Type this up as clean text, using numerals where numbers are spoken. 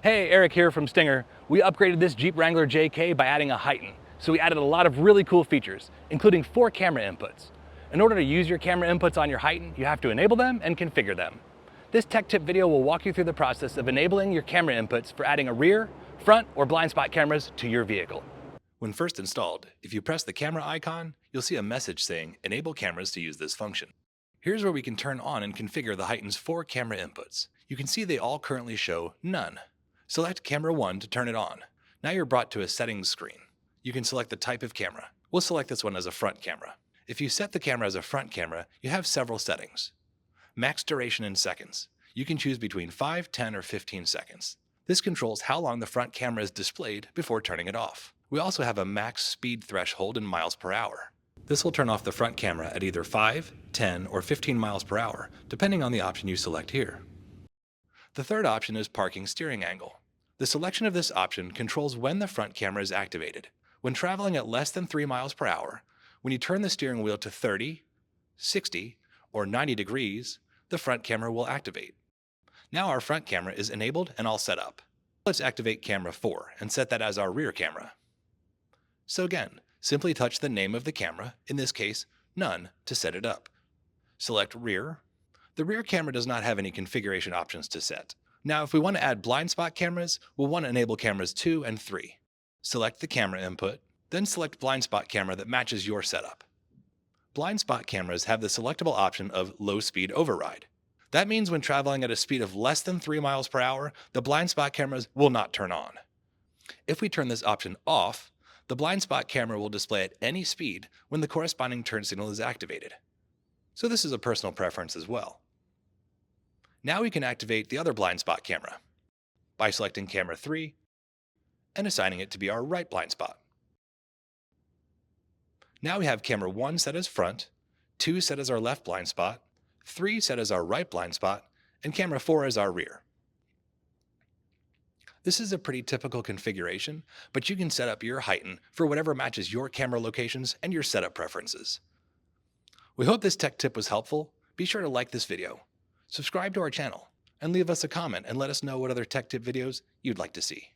Hey, Eric here from Stinger. We upgraded this Jeep Wrangler JK by adding a HEIGH10. So we added a lot of really cool features, including 4 camera inputs. In order to use your camera inputs on your HEIGH10, you have to enable them and configure them. This tech tip video will walk you through the process of enabling your camera inputs for adding a rear, front, or blind spot cameras to your vehicle. When first installed, if you press the camera icon, you'll see a message saying Enable cameras to use this function. Here's where we can turn on and configure the HEIGH10's 4 camera inputs. You can see they all currently show None. Select Camera 1 to turn it on. Now you're brought to a settings screen. You can select the type of camera. We'll select this one as a front camera. If you set the camera as a front camera, you have several settings. Max duration in seconds. You can choose between 5, 10, or 15 seconds. This controls how long the front camera is displayed before turning it off. We also have a max speed threshold in miles per hour. This will turn off the front camera at either 5, 10, or 15 miles per hour, depending on the option you select here. The third option is parking steering angle. The selection of this option controls when the front camera is activated. When traveling at less than 3 miles per hour, when you turn the steering wheel to 30, 60, or 90 degrees, the front camera will activate. Now our front camera is enabled and all set up. Let's activate camera 4 and set that as our rear camera. So again, simply touch the name of the camera, in this case, None, to set it up. Select Rear. The rear camera does not have any configuration options to set. Now, if we want to add blind spot cameras, we'll want to enable cameras 2 and 3. Select the camera input, then select blind spot camera that matches your setup. Blind spot cameras have the selectable option of low speed override. That means when traveling at a speed of less than 3 miles per hour, the blind spot cameras will not turn on. If we turn this option off, the blind spot camera will display at any speed when the corresponding turn signal is activated. So this is a personal preference as well. Now we can activate the other blind spot camera by selecting camera 3 and assigning it to be our right blind spot. Now we have camera 1 set as front, 2 set as our left blind spot, 3 set as our right blind spot, and camera 4 as our rear. This is a pretty typical configuration, but you can set up your HEIGH10 for whatever matches your camera locations and your setup preferences. We hope this tech tip was helpful. Be sure to like this video, subscribe to our channel, and leave us a comment and let us know what other tech tip videos you'd like to see.